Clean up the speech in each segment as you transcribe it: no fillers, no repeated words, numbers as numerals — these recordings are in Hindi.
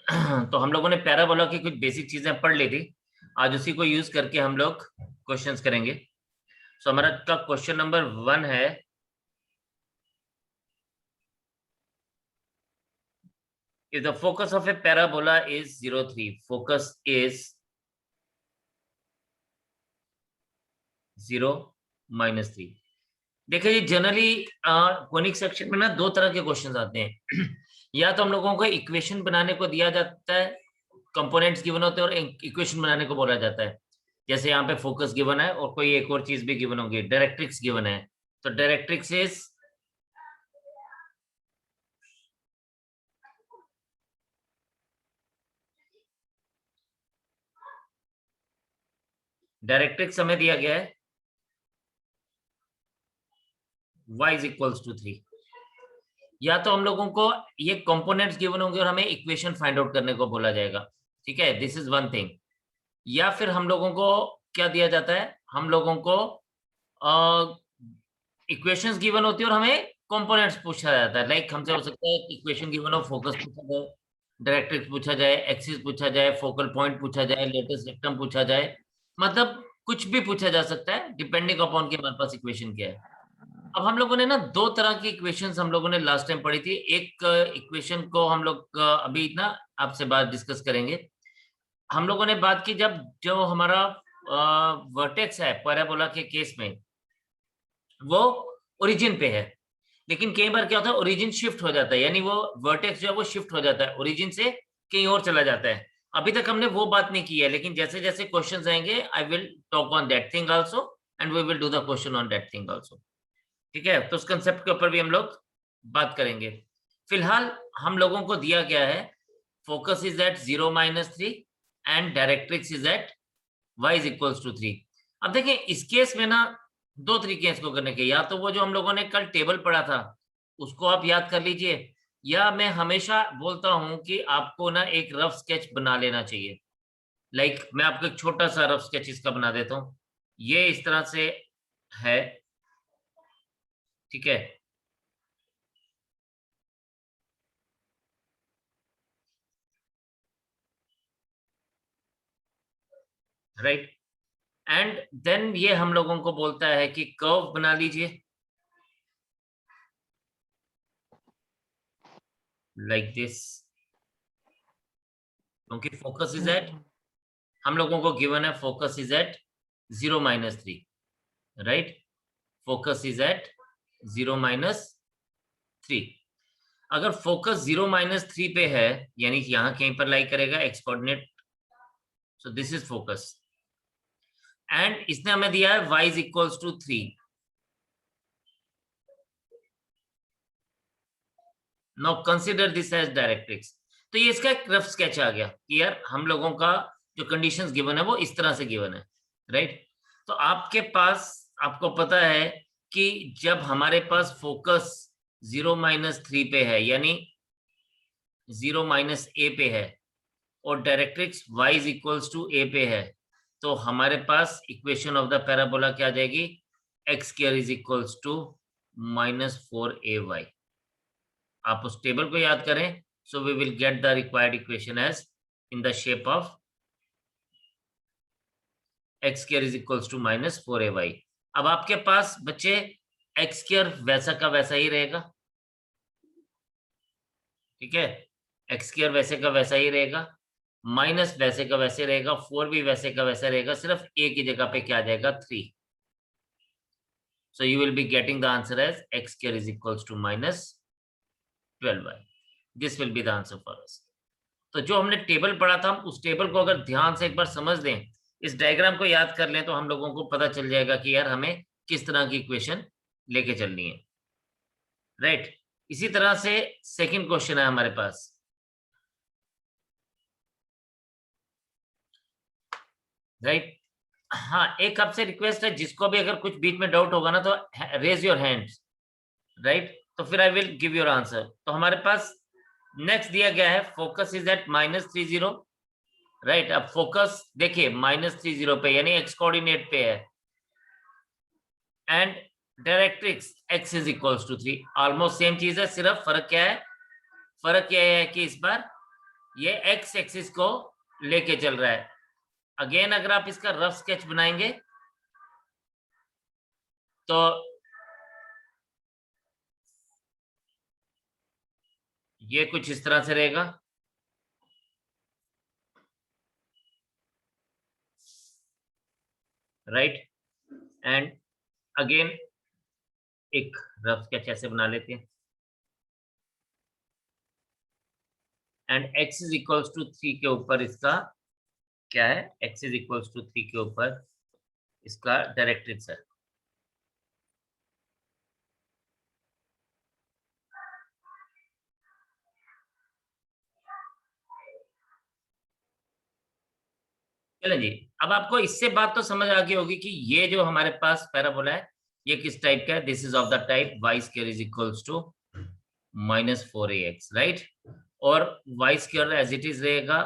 तो हम लोगों ने पैराबोला की कुछ बेसिक चीजें पढ़ ली थी, आज उसी को यूज करके हम लोग क्वेश्चंस करेंगे। सो हमारा क्वेश्चन नंबर 1 है, if the focus of a parabola is 0, 3, focus is 0, -3। देखिए जी, जनरली कोनिक सेक्शन में ना दो तरह के क्वेश्चंस आते हैं। या तो हम लोगों को इक्वेशन बनाने को दिया जाता है, कंपोनेंट्स गिवन होते हैं और इक्वेशन बनाने को बोला जाता है। जैसे यहाँ पे फोकस गिवन है और कोई एक और चीज भी गिवन होगी, डायरेक्ट्रिक्स गिवन है। तो डायरेक्ट्रिक्स इज डायरेक्ट्रिक्स हमें दिया गया है y इज इक्वल्स टू 3। या तो हम लोगों को ये कंपोनेंट्स गिवन होंगे और हमें इक्वेशन फाइंड आउट करने को बोला जाएगा, ठीक है, दिस इज वन थिंग। या फिर हम लोगों को क्या दिया जाता है, हम लोगों को इक्वेशंस गिवन होती है और हमें कंपोनेंट्स पूछा जाता है। लाइक हमसे हो सकता है इक्वेशन गिवन हो, फोकस पूछा जाए, डायरेक्ट्रिक्स पूछा जाए, एक्सिस पूछा जाए, फोकल पॉइंट पूछा जाए, लेटेस्ट रेक्टम पूछा जाए, मतलब कुछ भी पूछा जा सकता है डिपेंडिंग अपॉन कि हमारे पास इक्वेशन क्या है। अब हम लोगों ने ना दो तरह की इक्वेशंस हम लोगों ने लास्ट टाइम पढ़ी थी। एक इक्वेशन को हम लोग अभी ना आपसे बात डिस्कस करेंगे। हम लोगों ने बात की जब जो हमारा वर्टेक्स है पैराबोला के केस में वो ओरिजिन पे है, लेकिन कई बार क्या होता है ओरिजिन शिफ्ट हो जाता है, यानी वो वर्टेक्स जो है वो शिफ्ट हो जाता है, ओरिजिन से कहीं और चला जाता है। अभी तक हमने वो बात नहीं की है, लेकिन जैसे जैसे क्वेश्चंस आएंगे I will talk on that thing also and we will do the question on that thing also. ठीक है, तो उस कंसेप्ट के ऊपर भी हम लोग बात करेंगे। फिलहाल हम लोगों को दिया गया है focus is at 0, -3 and directrix is at y is equals to 3। अब देखिए इस केस में ना दो तरीके हैं इसको करने के, या तो वो जो हम लोगों ने कल टेबल पढ़ा था उसको आप याद कर लीजिए, या मैं हमेशा बोलता हूं कि आपको ना एक रफ स्केच बना लेना चाहिए। लाइक मैं आपको एक छोटा सा रफ स्केच इसका बना देता हूं। ये इस तरह से है, ठीक है, राइट। एंड देन ये हम लोगों को बोलता है कि कर्व बना लीजिए लाइक दिस, क्योंकि फोकस इज एट, हम लोगों को गिवन है focus is at 0, -3, right. Focus is at 0, -3। अगर फोकस 0, -3 पे है यानी कि यहां कहीं पर लाई करेगा x coordinate, so this is focus and इसने हमें दिया है y is equals to 3। Now consider this as directrix. तो ये इसका एक रफ स्केच आ गया कि यार हम लोगों का जो कंडीशंस गिवन है वो इस तरह से गिवन है, राइट। तो आपके पास, आपको पता है कि जब हमारे पास फोकस 0, -3 पे है यानी 0 - a पे है और directrix y is equals to a पे है, तो हमारे पास इक्वेशन ऑफ द पैराबोला क्या आ जाएगी, x square is equals to -4ay। आप उस टेबल को याद करें, so we will get the required equation as in the shape of x square is equals to -4ay। अब आपके पास बच्चे एक्स स्क्वायर वैसा का वैसा ही रहेगा, ठीक है, एक्स स्क्वायर वैसे का वैसा ही रहेगा, माइनस वैसे का वैसे रहेगा, 4 भी वैसे का वैसा रहेगा, सिर्फ ए की जगह पे क्या आ जाएगा 3। So you will be getting the answer as x square is equals to -12y। This will be the answer for us. तो जो हमने टेबल पढ़ा था, हम उस टेबल को अगर ध्यान से एक बार समझ दें, इस डायग्राम को याद कर लें, तो हम लोगों को पता चल जाएगा कि यार हमें किस तरह की इक्वेशन लेके चलनी है, राइट। इसी तरह से सेकंड क्वेश्चन है हमारे पास, राइट। हाँ, एक आपसे रिक्वेस्ट है, जिसको भी अगर कुछ बीच में डाउट होगा ना तो रेज योर हैंड्स, राइट, तो फिर I will give your answer. तो हमारे पास नेक्स्ट दिया गया है फोकस इज एट -30, राइट। अब फोकस देखिए -30 पे यानी एक्स कोऑर्डिनेट पे है and directrix x is equals to 3, almost same चीज है, सिर्फ फर्क क्या है, फर्क यह है कि इस बार ये एक्स एक्सिस को लेके चल रहा है। अगेन अगर आप इसका रफ स्केच बनाएंगे तो ये कुछ इस तरह से रहेगा। राइट, एंड अगेन एक रफ स्केच ऐसे बना लेते हैं, and x is equals to 3 के ऊपर इसका क्या है, x इज इक्वल्स टू 3 के ऊपर इसका डायरेक्ट्रिक्स है। चलें जी, अब आपको इससे बात तो समझ आ गई होगी कि ये जो हमारे पास पैराबोला है ये किस टाइप का है। This is of the type y square is equals to -4ax, right. और y square as it is रहेगा,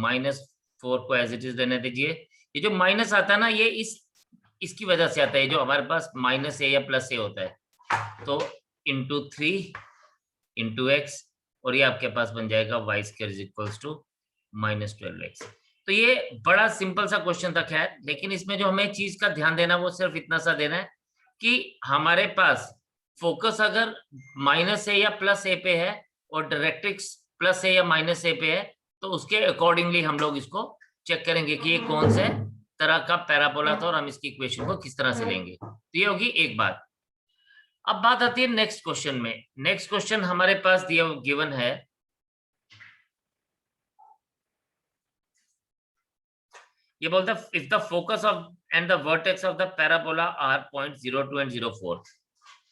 -4 को एज इट इज रहने दीजिए। ये जो माइनस आता है ना, ये इसकी वजह से आता है, जो हमारे पास -a या +a होता है। तो इंटू 3 इंटू एक्स, और ये आपके पास बन जाएगा y square is equals to -12x। तो ये बड़ा सिंपल सा क्वेश्चन था खैर, लेकिन इसमें जो हमें चीज का ध्यान देना वो सिर्फ इतना सा देना है कि हमारे पास फोकस अगर -a या +a पे है और डायरेक्ट्रिक्स +a या -a पे है, तो उसके अकॉर्डिंगली हम लोग इसको चेक करेंगे कि ये कौन से तरह का पैराबोला था और हम इसकी इक्वेशन को किस तरह से लेंगे। तो ये होगी एक बात। अब बात आती है नेक्स्ट क्वेश्चन में। नेक्स्ट क्वेश्चन हमारे पास दिया गिवन है, ये बोलता है if the focus of and the vertex of the parabola are point 02 and 04,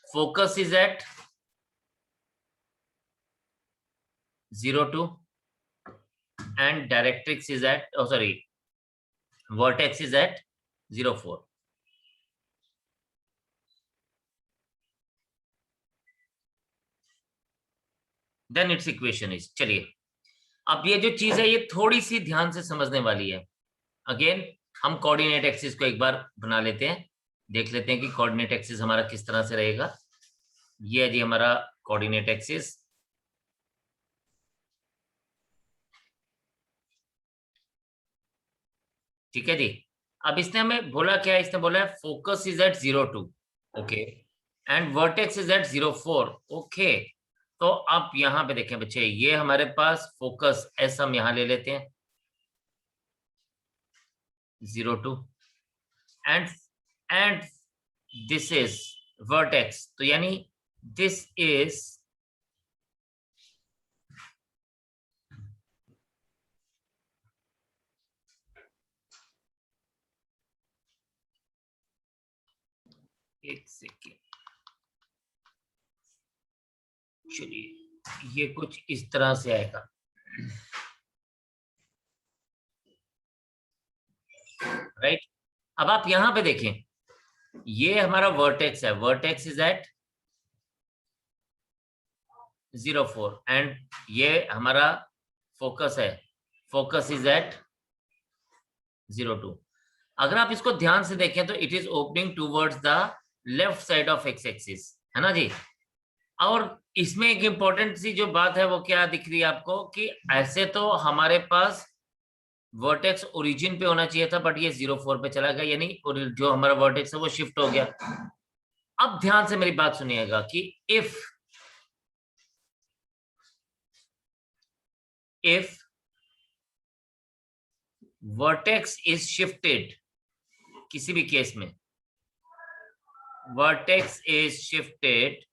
focus is at 02 and directrix is at, oh sorry, vertex is at 04. Then its equation is, चलिए अब ये जो चीज है ये थोड़ी सी ध्यान से समझने वाली है। अगेन हम कोऑर्डिनेट एक्सिस को एक बार बना लेते हैं, देख लेते हैं कि कोऑर्डिनेट एक्सिस हमारा किस तरह से रहेगा। ये है जी हमारा कोऑर्डिनेट एक्सिस। ठीक है जी। अब इसने हमें बोला क्या है, इसने बोला है focus is at 02, okay, and vertex is at 04, okay. तो आप यहाँ पे देखें बच्चे, ये हमारे पास फोकस एस हम यहाँ ले लेते हैं 02, एंड दिस इज वर्टेक्स, तो यानी दिस इज एक सेकेंड, चलिए ये कुछ इस तरह से आएगा। राइट, अब आप यहां पे देखें, ये हमारा वर्टेक्स है, वर्टेक्स इज एट 04, एंड ये हमारा फोकस है, फोकस इज एट 02। अगर आप इसको ध्यान से देखें तो it is opening towards the left side of x axis, है ना जी। और इसमें एक इंपॉर्टेंट सी जो बात है वो क्या दिख रही है आपको, कि ऐसे तो हमारे पास वर्टेक्स ओरिजिन पे होना चाहिए था, बट ये 04 पे चला गया, यानी जो हमारा वर्टेक्स है वो शिफ्ट हो गया। अब ध्यान से मेरी बात सुनिएगा कि इफ वर्टेक्स इज शिफ्टेड, किसी भी केस में vertex is shifted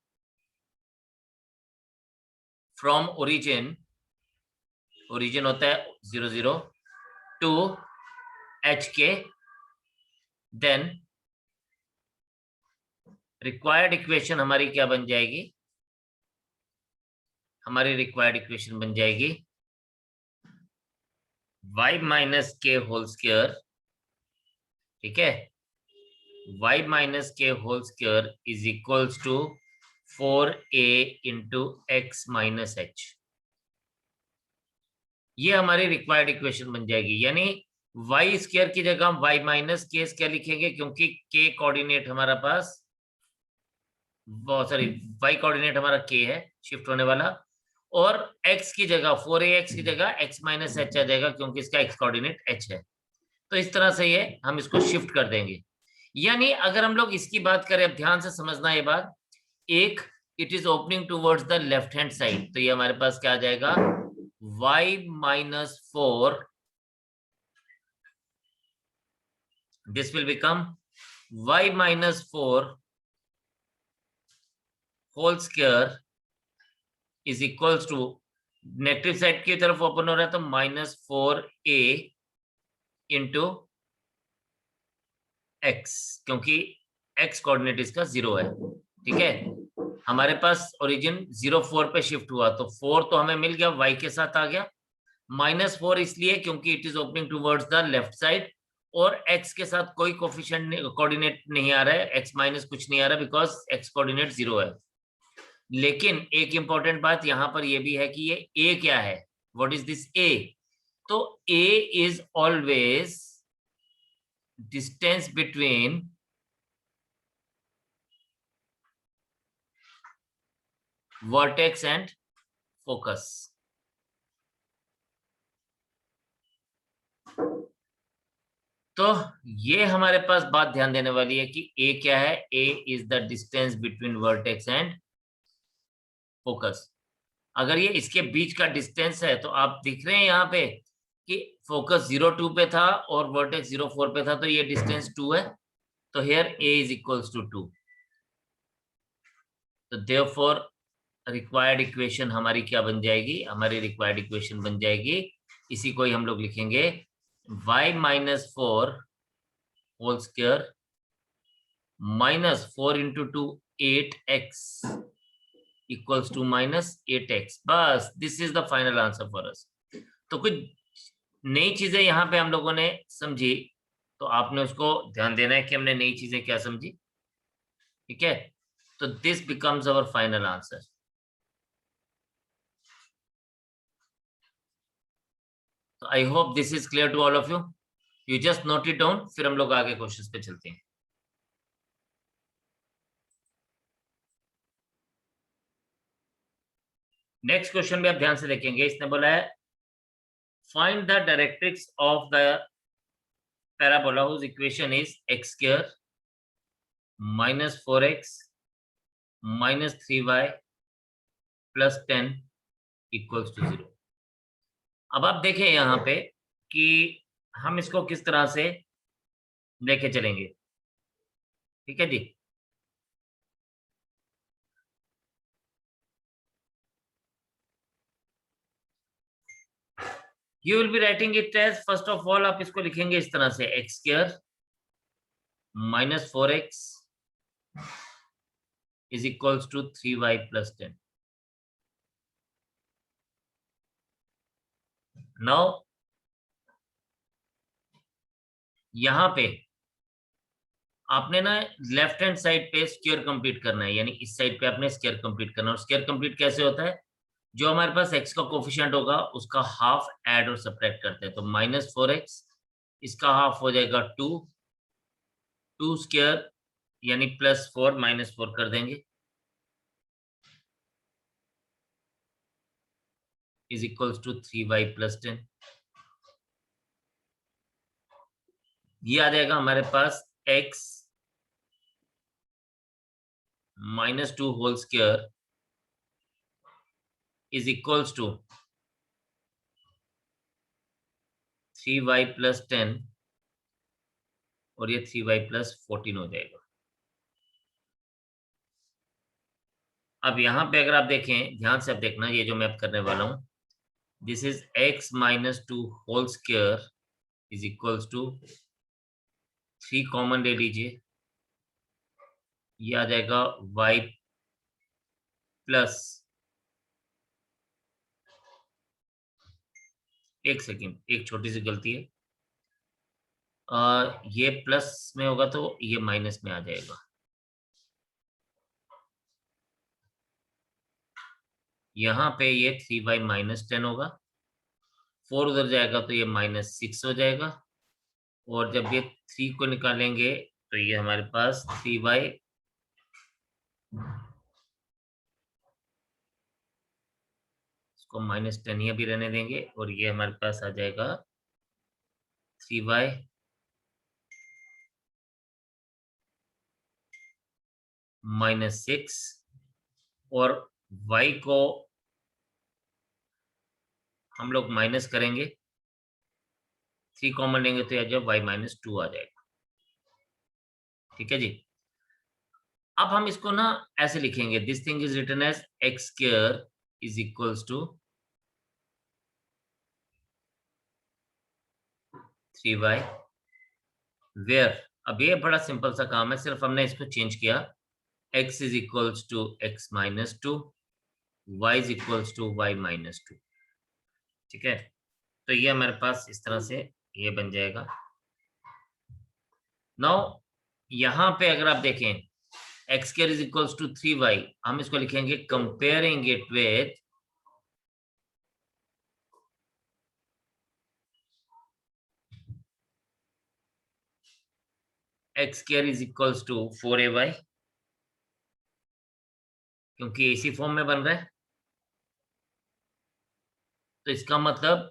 from origin, origin होता है 00 to HK, then required equation हमारी क्या बन जाएगी, हमारी रिक्वायर्ड इक्वेशन बन जाएगी y minus k whole square, ठीक है, y minus k whole square is equals to 4a into x minus h. ये हमारी रिक्वायर्ड इक्वेशन बन जाएगी, यानी y स्क्वायर की जगह हम y माइनस के क्या लिखेंगे, क्योंकि k कोऑर्डिनेट हमारा पास, सॉरी y कोऑर्डिनेट हमारा k है शिफ्ट होने वाला, और x की जगह 4ax की जगह x माइनस एच आ जाएगा, क्योंकि इसका x कोऑर्डिनेट h है। तो इस तरह से ये हम इसको शिफ्ट कर देंगे। यानी अगर हम लोग इसकी बात करें, अब ध्यान से समझना ये बात, एक it is opening towards the left hand side, तो ये हमारे पास क्या आ जाएगा, y minus 4, this will become y minus 4 whole square is equals to, negative side की तरफ ओपन हो रहा है तो -4a इंटू x, क्योंकि x कोऑर्डिनेट इसका 0 है। ठीक है, हमारे पास ओरिजिन 0 4 पे शिफ्ट हुआ, तो 4 तो हमें मिल गया, y के साथ आ गया। -4 इसलिए क्योंकि it is opening towards the left side, और x के साथ कोई कोफिशिएंट कोऑर्डिनेट नहीं आ रहा है, x माइनस कुछ नहीं आ रहा, बिकॉज x कोऑर्डिनेट 0 है। लेकिन एक इंपॉर्टेंट बात यहां पर यह भी है कि ये a क्या है, व्हाट इज दिस a? तो a is always distance between vertex and focus. तो ये हमारे पास बात ध्यान देने वाली है कि a क्या है, a is the distance between vertex and focus. अगर ये इसके बीच का डिस्टेंस है, तो आप दिख रहे हैं यहाँ पे कि फोकस 0 2 पे था और वर्टेक्स 0 4 पे था, तो ये डिस्टेंस 2 है, तो here a is equals to 2। तो देयरफॉर रिक्वायर्ड इक्वेशन हमारी क्या बन जाएगी, हमारी रिक्वायर्ड इक्वेशन बन जाएगी, इसी को ही हम लोग लिखेंगे y minus 4 whole square -4 into 2 8x equals to -8x। बस this is the final answer for us. तो कुछ नई चीजें यहाँ पे हम लोगों ने समझी, तो आपने उसको ध्यान देना है कि हमने नई चीजें क्या समझी। ठीक है, तो this becomes our final answer. तो I hope this is clear to all of you. You just note it down, फिर हम लोग आगे क्वेश्चंस पे चलते हैं। नेक्स्ट क्वेश्चन भी आप ध्यान से देखेंगे, इसने बोला है find the directrix of the parabola whose equation is x square -4x -3y +10 equals to 0। अब आप देखें यहाँ पे कि हम इसको किस तरह से लेके चलेंगे। ठीक है जी, you will be writing it as, first of all आप इसको लिखेंगे इस तरह से, x square -4x is equals to 3y +10। Now यहाँ पे आपने ना लेफ्ट हैंड साइड पे स्क्वायर कंप्लीट करना है, यानी इस साइड पे आपने स्क्वायर कंप्लीट करना है। और स्क्वायर कंप्लीट कैसे होता है, जो हमारे पास x का कोफिशिएंट होगा उसका हाफ ऐड और सब्ट्रैक्ट करते हैं। तो -4x, इसका हाफ हो जाएगा 2, 2 स्क्वायर यानी +4 -4 कर देंगे, इज इक्वल्स टू 3y +10। ये आ जाएगा हमारे पास x -2 whole square is equals to 3y +10, और ये 3y +14 हो जाएगा। अब यहाँ पे अगर आप देखें, ध्यान से आप देखना, ये जो मैं अब करने वाला हूँ, this is x -2 whole square is equals to 3 common ले लीजिए, ये आ जाएगा y प्लस, एक सेकेंड, एक छोटी सी गलती है, ये प्लस में होगा तो ये माइनस में आ जाएगा। यहाँ पे ये 3y -10 होगा, 4 उधर जाएगा तो ये -6 हो जाएगा, और जब ये 3 को निकालेंगे तो ये हमारे पास 3y इसको -10 ये भी रहने देंगे और ये हमारे पास आ जाएगा 3y -6 और y को हम लोग माइनस करेंगे, 3 कॉमन लेंगे तो आ जाए y -2 आ जाएगा। ठीक है जी। अब हम इसको ना ऐसे लिखेंगे, this thing is written as x square is equals to 3y where, अब ये बड़ा सिंपल सा काम है, सिर्फ हमने इसको चेंज किया, x is equals to x -2, y is equals to y -2। ठीक है, तो ये हमारे पास इस तरह से ये बन जाएगा। नाउ यहां पे अगर आप देखें x square is equals to 3y, हम इसको लिखेंगे comparing it with x square is equals to 4ay, क्योंकि इसी फॉर्म में बन रहा है, तो इसका मतलब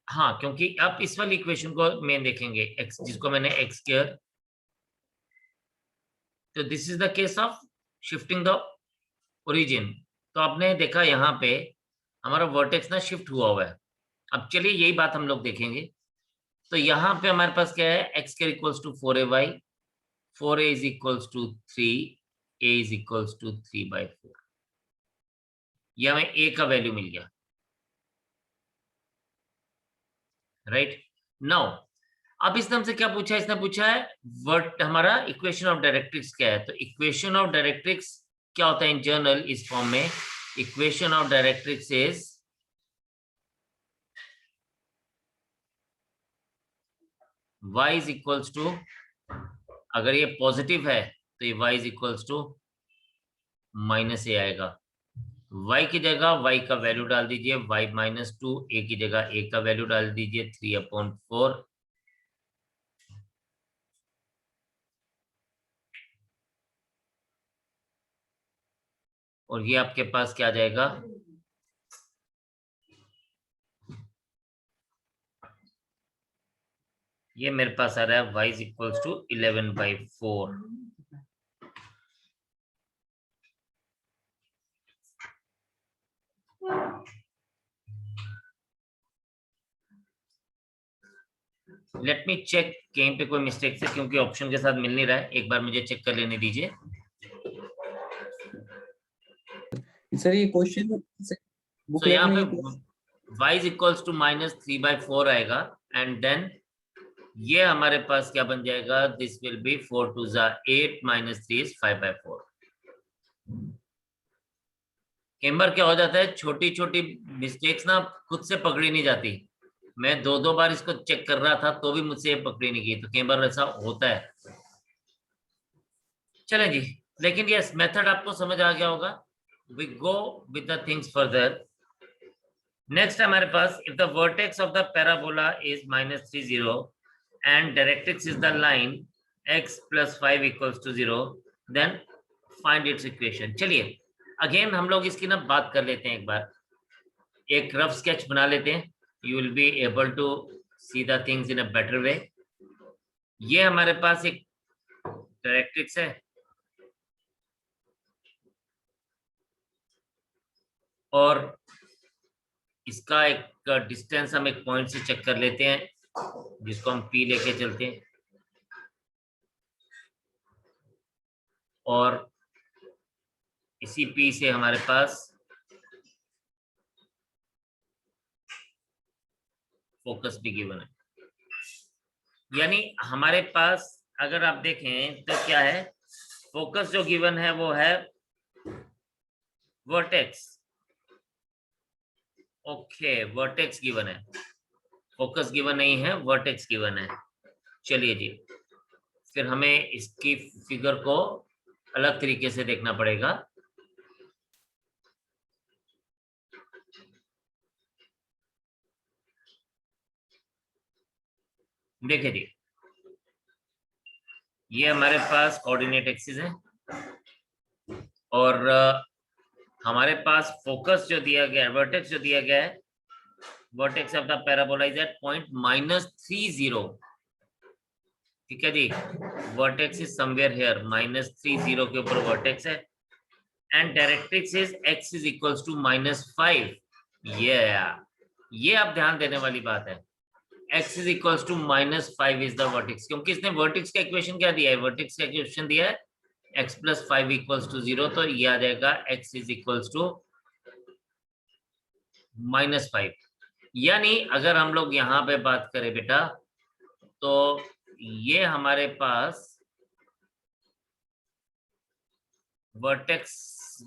हाँ, क्योंकि आप इस वाली इक्वेशन को मेन देखेंगे x, जिसको मैंने x स्क्वायर, तो this is the case of shifting the origin. तो आपने देखा यहाँ पे हमारा वर्टेक्स ना शिफ्ट हुआ है। अब चलिए यही बात हम लोग देखेंगे। तो यहाँ पे हमारे पास क्या है, x square equals to 4ay, 4a is equals to 3, a is equals to 3/4। ये हमें a का वैल्यू मिल गया, राइट। नाउ अब इसने हमसे क्या पूछा, इसने पूछा है व्हाट हमारा इक्वेशन ऑफ डायरेक्ट्रिक्स क्या है। तो इक्वेशन ऑफ डायरेक्ट्रिक्स क्या होता है इन जनरल इस फॉर्म में, equation of directrix is y is equals to, अगर ये पॉजिटिव है तो ये y is equals to -a आएगा। y की जगह y का वैल्यू डाल दीजिए y -2, a की जगह a का वैल्यू डाल दीजिए 3/4, और ये आपके पास क्या आ जाएगा, ये मेरे पास आ रहा है y is equals to 11/4। Let me check कहीं पे कोई मिस्टेक है, क्योंकि ऑप्शन के साथ मिल नहीं रहा है, एक बार मुझे चेक कर लेने दीजिए। सर ये क्वेश्चन तो बुकलेट यहाँ में पे y इज इक्वल्स टू -3/4 आएगा, एंड देन ये हमारे पास क्या बन जाएगा, this will B 4 2 8 -3 is 5/4। Camber क्या हो जाता है, छोटी छोटी मिस्टेक्स ना खुद से पकड़ी नहीं जाती। मैं 2 बार इसको चेक कर रहा था तो भी मुझसे ये पकड़ी नहीं गई, तो कैम्बर ऐसा होता है। चलें जी, लेकिन यस मेथड आपको समझ आ गया होगा। We go with the things further. Next हमारे पास, if the vertex of the parabola is -3 0 and directrix is the line x plus 5 equals to 0, then find its equation। चलिए अगेन हम लोग इसकी ना बात कर लेते हैं, एक बार एक रफ स्केच बना लेते हैं, you will be able to see the things in a better way. ये हमारे पास एक डायरेक्ट्रिक्स है, और इसका एक डिस्टेंस हम एक पॉइंट से चेक कर लेते हैं, जिसको हम P लेके चलते हैं, और इसी P से हमारे पास फोकस भी गिवन है। यानी हमारे पास अगर आप देखें तो क्या है, फोकस जो गिवन है वो है वर्टेक्स। ओके, वर्टेक्स गिवन है, फोकस गिवन नहीं है, वर्टेक्स गिवन है। चलिए जी, फिर हमें इसकी फिगर को अलग तरीके से देखना पड़ेगा। देखिए जी, ये हमारे पास कोऑर्डिनेट एक्सिस है, और हमारे पास फोकस जो दिया गया है, वर्टेक्स जो दिया गया है, vertex of the parabola is at point -30, ठीक है जी। वर्टेक्स इज समवेयर हियर, -30 के ऊपर वर्टेक्स है, and directrix is x is equals to -5। ये आप ध्यान देने वाली बात है, x is equals to -5 is the vertex, क्योंकि इसने वर्टेक्स का इक्वेशन क्या दिया है, वर्टेक्स का इक्वेशन दिया है x + 5 इक्वल्स टू 0, तो ये आ जाएगा x इज इक्वल्स टू -5। यानी अगर हम लोग यहाँ पे बात करें बेटा, तो ये हमारे पास वर्टेक्स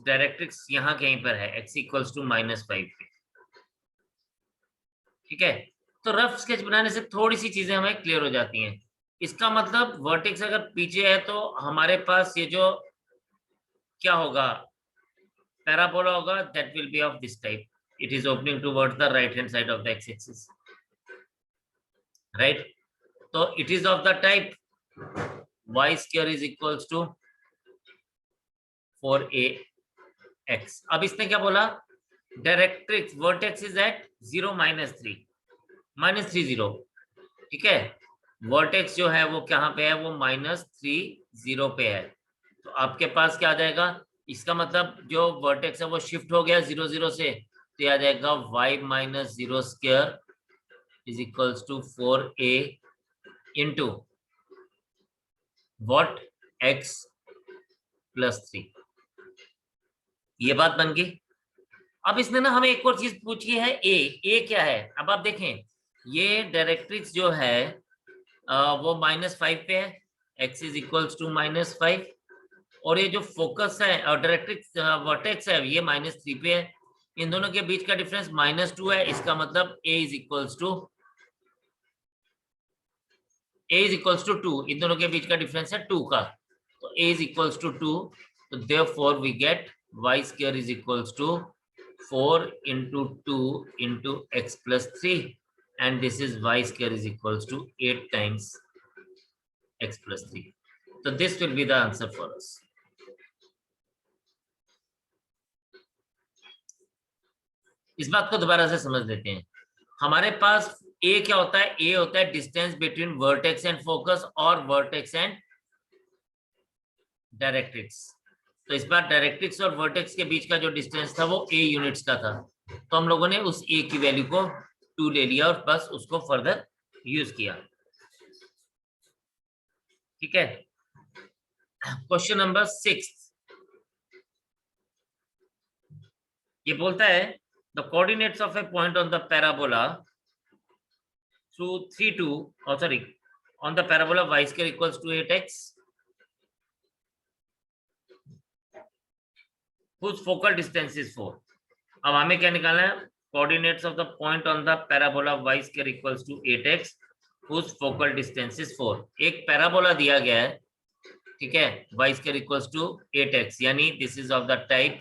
डायरेक्ट्रिक्स यहाँ कहीं पर है, x इक्वल्स टू -5 पे, ठीक है। तो रफ स्केच बनाने से थोड़ी सी चीजें हमें क्लियर हो जाती हैं। इसका मतलब वर्टेक्स अगर पीछे है तो हमारे पास ये जो क्या होगा, पैराबोला होगा, that will be of this type, it is opening towards the right hand side of the x axis, right. तो it is of the type y² is equals to 4ax। अब इसने क्या बोला, डायरेक्ट्रिक्स वर्टेक्स इज एट 0 -30, ठीक है। वर्टेक्स जो है वो कहाँ पे है, वो -30 पे है। तो आपके पास क्या आ जाएगा, इसका मतलब जो वर्टेक्स है वो शिफ्ट हो गया 0 0 से, तो ये आ जाएगा y-0² is equals to 4a into what, x + 3। ये बात बन गई। अब इसने ना हमें एक और चीज पूछी है, ए क्या है। अब आप देखें, ये डायरेक्ट्रिक्स जो है वो -5 पे है, x इज इक्वल्स टू -5, और ये जो फोकस है और डायरेक्ट्रिक्स वर्टेक्स है ये -3 पे है। इन दोनों के बीच का डिफरेंस -2 है, इसका मतलब a इज इक्वल्स टू 2, इन दोनों के बीच का डिफरेंस है 2 का, तो a इज इक्वल्स टू 2, तो therefore we get y² is equals to 4 into 2 into x + 3, and this is y² is equals to 8 times x + 3. So this will be the answer for us. इस बात को दोबारा से समझ लेते हैं। हमारे पास a क्या होता है, a होता है distance between vertex and focus और वर्टेक्स एंड डायरेक्ट्रिक्स। तो इस बार डायरेक्ट्रिक्स और वर्टेक्स के बीच का जो डिस्टेंस था वो a यूनिट्स का था, तो हम लोगों ने उस a की वैल्यू को 2 ले लिया और बस उसको फर्दर यूज किया, ठीक है। क्वेश्चन नंबर 6 ये बोलता है the coordinates of a point on the parabola through 3 2 sorry on the parabola y² equals to 8x whose focal distance is 4। अब हमें क्या निकालना है, coordinates of the point on the parabola y² equals to 8x whose focal distance is 4। एक पैराबोला दिया गया है, ठीक है, y² इक्वल्स टू 8x, यानी this is of the type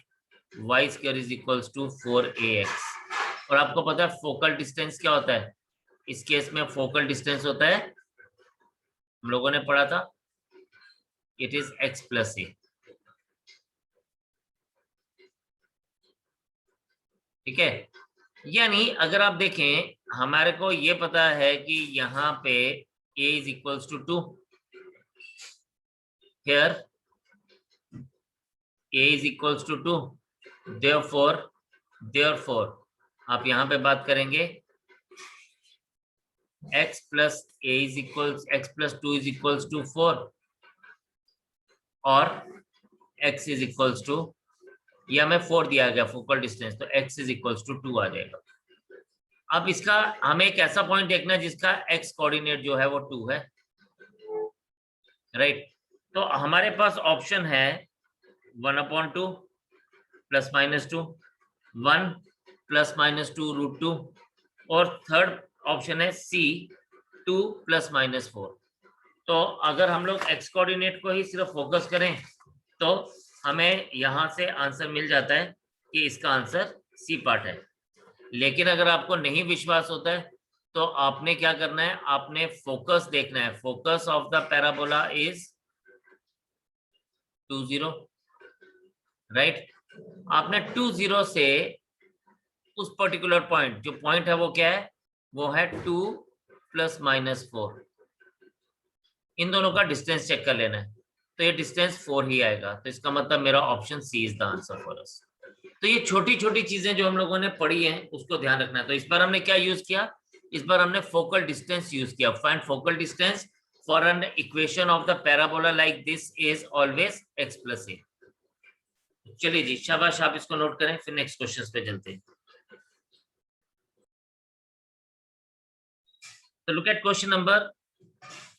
y² is equals to 4ax। और आपको पता है फोकल डिस्टेंस क्या होता है, इस केस में फोकल डिस्टेंस होता है, हम लोगों ने पढ़ा था, इट इज x + a, ठीक है। यानी अगर आप देखें, हमारे को ये पता है कि यहाँ पे a is equals to 2, here a is equals to 2, देयरफॉर आप यहाँ पे बात करेंगे x + a is equals x + 2 is equals to 4 और x इज इक्वल्स टू, ये हमें 4 दिया गया फोकल डिस्टेंस, तो x इज इक्वल्स टू 2 आ जाएगा। अब इसका हमें एक ऐसा पॉइंट देखना है जिसका x कोऑर्डिनेट जो है वो 2 है, राइट। तो हमारे पास ऑप्शन है 1/2 ±2, 1 ±2 √2, और थर्ड ऑप्शन है C 2 ± 4। तो अगर हम लोग x कोऑर्डिनेट को ही सिर्फ फोकस करें तो हमें यहाँ से आंसर मिल जाता है कि इसका आंसर C पार्ट है। लेकिन अगर आपको नहीं विश्वास होता है तो आपने क्या करना है, आपने फोकस देखना है, focus of the parabola is 2 0, right. आपने 2 0 से उस पर्टिकुलर पॉइंट, जो पॉइंट है वो क्या है, वो है 2 + -4, इन दोनों का डिस्टेंस चेक कर लेना है। तो ये डिस्टेंस 4 ही आएगा, तो इसका मतलब मेरा option C is the answer for us. तो ये छोटी छोटी चीजें जो हम लोगों ने पढ़ी हैं उसको ध्यान रखना है। तो इस बार हमने क्या यूज किया, इस बार हमने फोकल डिस्टेंस यूज किया। Find focal distance for an equation of the parabola like this is always x + a। चलिए जी, शाबाश, आप इसको नोट करें, फिर नेक्स्ट क्वेश्चन पे चलते हैं। तो look at question number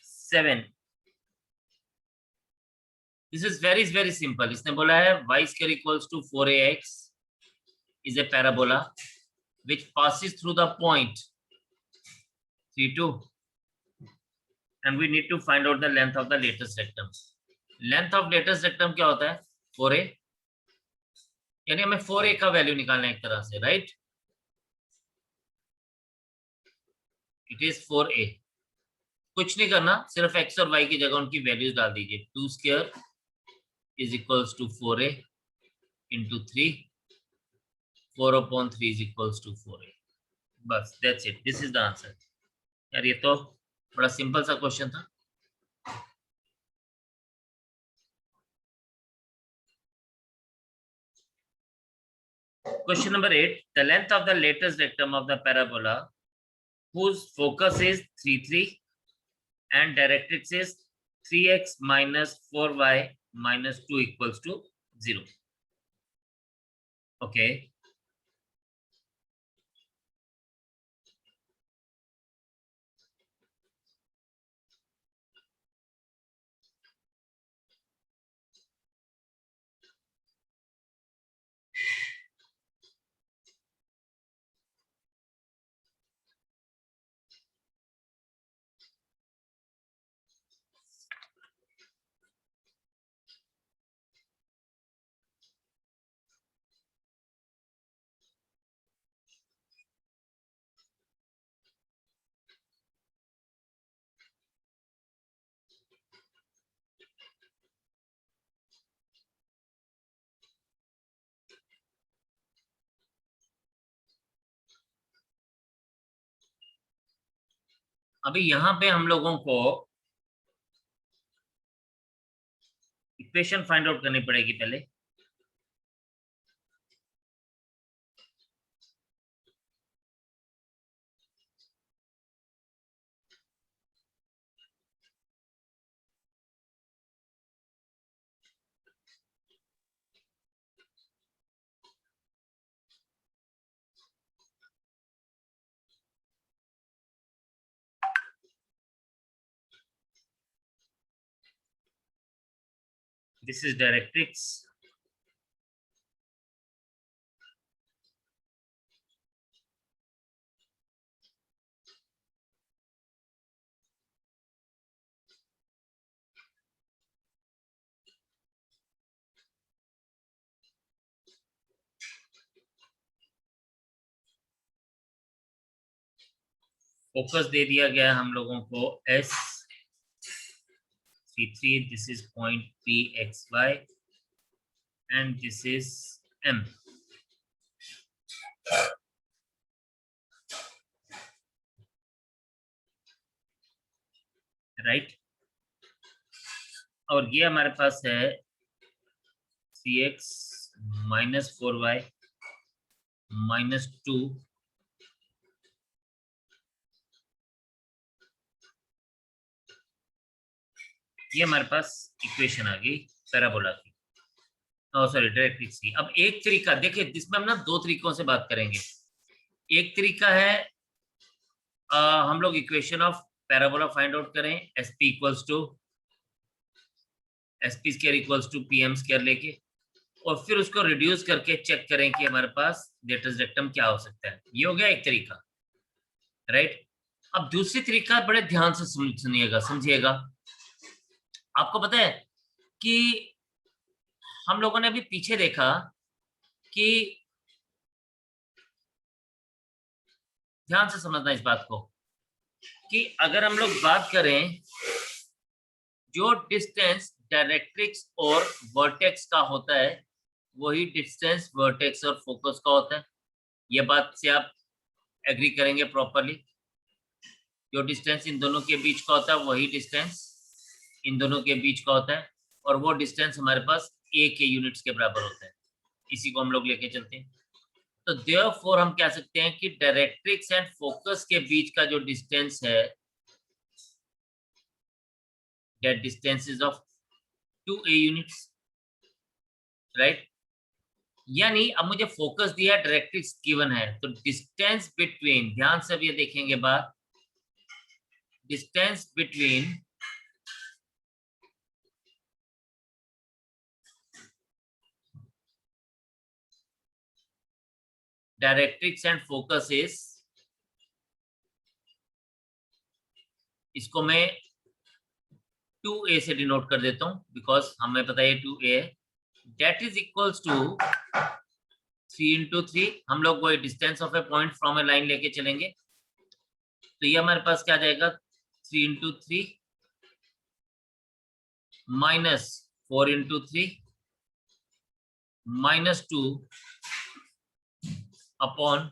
7। This is very simple. इसने बोला है y² = 4ax is a parabola which passes through the point 3 2, and we need to find out the length of the latest rectum. Length of latest rectum क्या होता है, 4a, यानी हमें 4a का वैल्यू निकालना है एक तरह से, राइट? It is 4a। कुछ नहीं करना, सिर्फ x और y की जगह उनकी वैल्यूज डाल दीजिए। 2² = 4a into 3, 4/3 = 4a। बस, that's it, this is the answer. यार ये तो बड़ा सिंपल सा क्वेश्चन था। Question number 8. The length of the latest rectum of the parabola whose focus is 3 3 and directrix is 3x minus 4y minus 2 equals to 0. Okay. अभी यहाँ पे हम लोगों को इक्वेशन फाइंड आउट करनी पड़ेगी पहले। This is directrix. फोकस दे दिया गया हम लोगों को S C3, this is point PXY and this is M. Right, और ये हमारे पास है CX minus 4y minus 2 ये हमारे पास इक्वेशन आ गई पैराबोला की, सॉरी डायरेक्ट्रिक्स की। अब एक तरीका देखिए, इसमें हम ना दो तरीकों से बात करेंगे। एक तरीका है हम लोग equation of parabola find out करें, SP = PM² लेके, और फिर उसको रिड्यूस करके चेक करें कि हमारे पास लेटेस्ट रेक्टम क्या हो सकता है। ये हो गया एक तरीका, राइट? अब दूसरी तरीका बड़े ध्यान से सुनिएगा, समझिएगा। आपको पता है कि हम लोगों ने अभी पीछे देखा कि, ध्यान से समझना इस बात को, कि अगर हम लोग बात करें जो डिस्टेंस डायरेक्ट्रिक्स और वर्टेक्स का होता है वही डिस्टेंस वर्टेक्स और फोकस का होता है। ये बात से आप एग्री करेंगे प्रॉपरली। जो डिस्टेंस इन दोनों के बीच का होता है वही डिस्टेंस इन दोनों के बीच का होता है, और वो डिस्टेंस हमारे पास ए के यूनिट्स के बराबर होता है। इसी को हम लोग लेके चलते हैं। तो देयरफॉर हम कह सकते हैं कि डायरेक्ट्रिक्स एंड फोकस के बीच का जो डिस्टेंस है, that distance is of 2a units, right. यानी अब मुझे फोकस दिया, डायरेक्ट्रिक्स गिवन है, तो डिस्टेंस बिटवीन, ध्यान से अब ये देखेंगे बात, distance between directrix and focus is, इसको मैं 2a से डिनोट कर देता हूं बिकॉज हमें पता है 2a है। That is equals to 3 into 3। हम लोग वो distance of a point from a line लेके चलेंगे, तो ये हमारे पास क्या आ जाएगा, 3 into 3 minus 4 into 3 minus 2 upon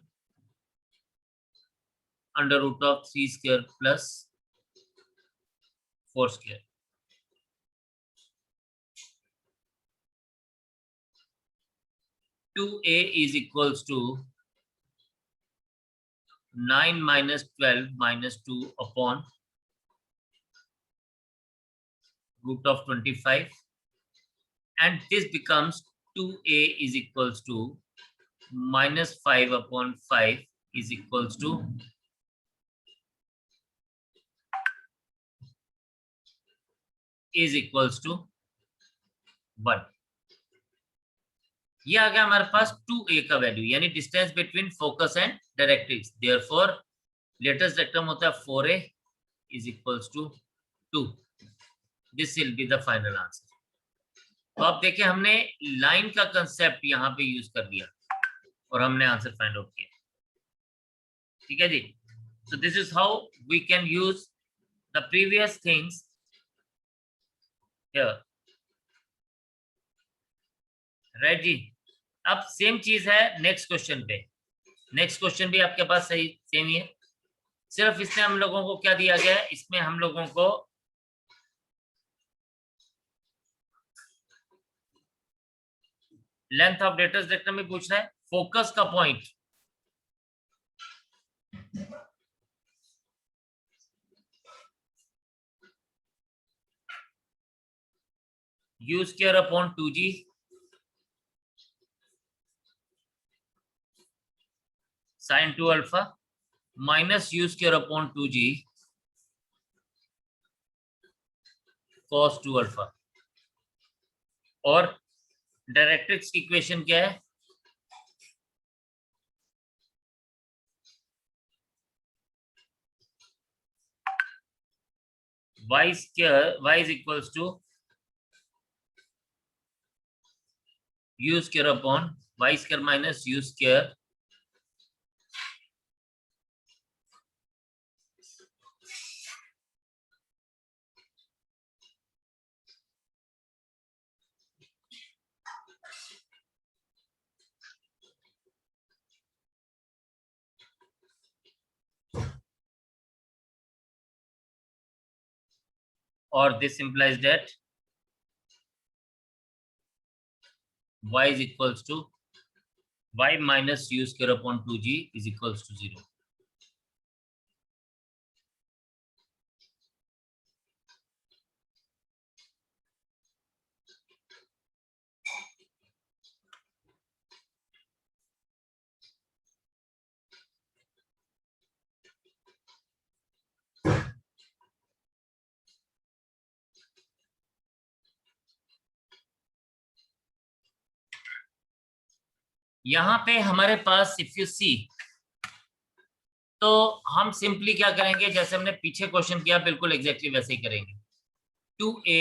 under root of 3 square plus 4 square। Two a is equals to 9 minus 12 minus 2 upon root of 25, and this becomes 2a is equals to minus 5 upon 5 is equals to is equals to 1। ये आ गया हमारे पास 2a का वैल्यू, यानी distance between focus and directrix. Therefore latus rectum होता है 4a is equals to 2। This will be the final answer. तो आप देखिए हमने लाइन का कंसेप्ट यहाँ पे यूज कर लिया और हमने आंसर फाइंड आउट किया। ठीक है जी। So this is how we can use the previous things here, right जी। अब सेम चीज है नेक्स्ट क्वेश्चन पे। नेक्स्ट क्वेश्चन भी आपके पास सही सेम ही है, सिर्फ इसमें हम लोगों को क्या दिया गया है, इसमें हम लोगों को लेंथ ऑफ डेटर्स रेक्टम में पूछ रहा है, फोकस का point u square upon 2g sin 2 alpha minus u square upon 2g cos 2 alpha। और डायरेक्ट्रिक्स की इक्वेशन क्या है, y square y is equals to u square upon y square minus u square or this implies that y is equals to y minus u square upon 2g is equals to 0। यहाँ पे हमारे पास इफ यू सी, तो हम सिंपली क्या करेंगे, जैसे हमने पीछे क्वेश्चन किया बिल्कुल एग्जैक्टली वैसे ही करेंगे। 2a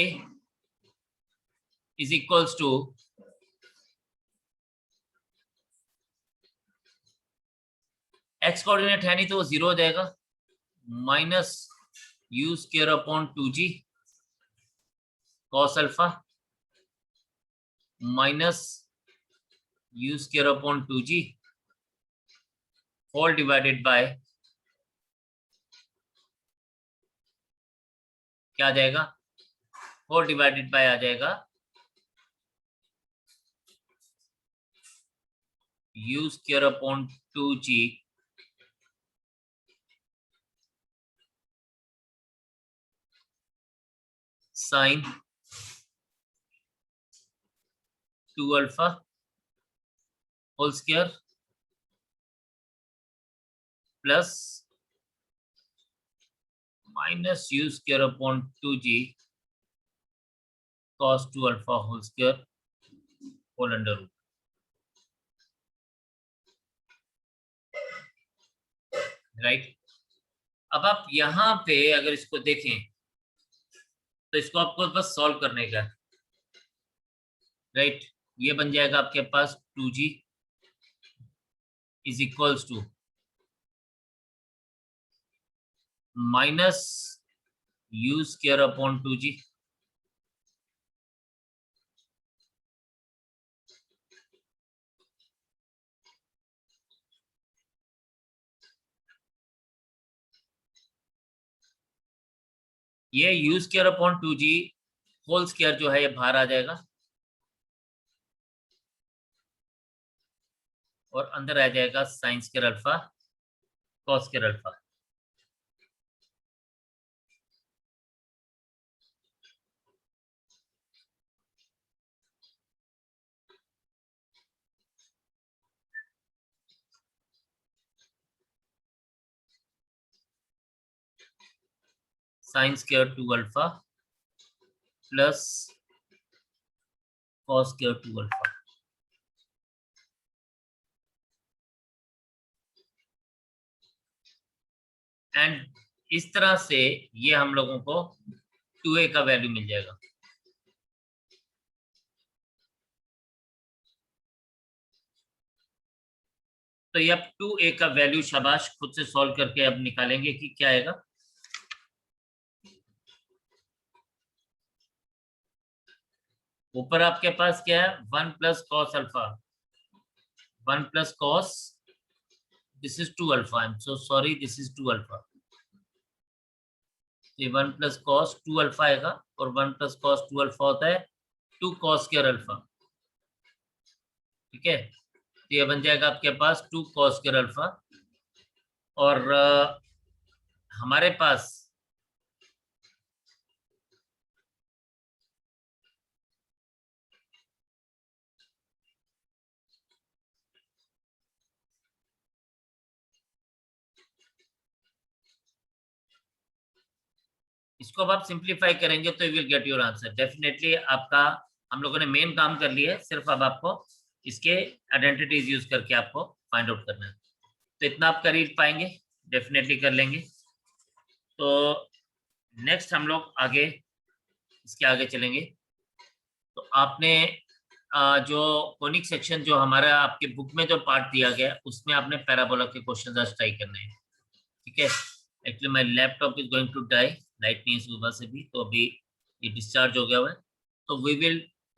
is equals to x coordinate है नहीं तो वो 0 हो जाएगा, minus u square upon 2g cos alpha minus u square upon 2g whole divided by क्या आ जाएगा, whole divided by आ जाएगा u square upon 2g sin 2 alpha whole square plus minus u square upon 2g cos 2 alpha whole square whole under root. Right, अब आप यहाँ पे अगर इसको देखें तो इसको आपको बस सॉल्व करने का, राइट। ये बन जाएगा आपके पास 2g is equals to minus u square upon 2g ये u square upon 2g whole square जो है ये बाहर आ जाएगा और अंदर आ जाएगा sine square alpha cos square alpha. Sine square 2 alpha plus cos square 2 alpha. And इस तरह से ये हम लोगों को 2a का वैल्यू मिल जाएगा। तो ये अब 2a का वैल्यू शाबाश खुद से सॉल्व करके अब निकालेंगे कि क्या आएगा। ऊपर आपके पास क्या है 1 plus cos alpha 1 plus cos this is 2 alpha I am so sorry this is 2 alpha. ये 1 प्लस कॉस 2 अल्फा आएगा और 1 प्लस कॉस 2 अल्फा होता है 2 कॉस स्क्वायर अल्फा, ठीक है। तो ये बन जाएगा आपके पास 2 कॉस स्क्वायर अल्फा और हमारे पास इसको अब आप सिंप्लीफाई करेंगे तो you will get your answer definitely. आपका हम लोगों ने मेन काम कर लिया है, सिर्फ अब आपको इसके आइडेंटिटीज यूज करके आपको फाइंड आउट करना है। तो इतना आप कर ही पाएंगे, डेफिनेटली कर लेंगे। तो नेक्स्ट हम लोग आगे इसके आगे चलेंगे। तो आपने जो कोनिक सेक्शन जो हमारा आपके बुक में जो पार्ट दिया गया उसमें आपने पैराबोला के क्वेश्चन आज ट्राई करने हैं, ठीक है। Actually my laptop is going to die, light नहीं है सुबह से भी, तो अभी ये डिस्चार्ज हो गया हुआ है। तो we will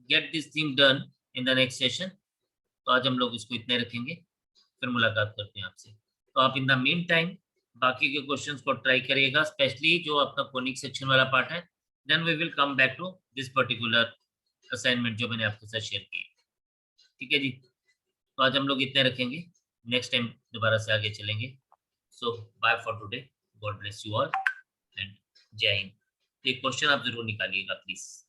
get this thing done in the next session. तो आज हम लोग इसको इतने रखेंगे, फिर मुलाकात करते हैं आपसे। तो आप इन द मीन टाइम बाकी के क्वेश्चंस को ट्राई करिएगा, स्पेशली जो आपका कोनिक सेक्शन वाला पार्ट है। Then we will come back to this particular assignment जो मैंने आपके साथ शेयर की, ठीक है जी। तो आज हम लोग इतने रखेंगे, नेक्स्ट टाइम दोबारा से आगे चलेंगे। So bye for today, God bless you all and जय हिंद। तो एक क्वेश्चन आप जरूर निकालिएगा प्लीज।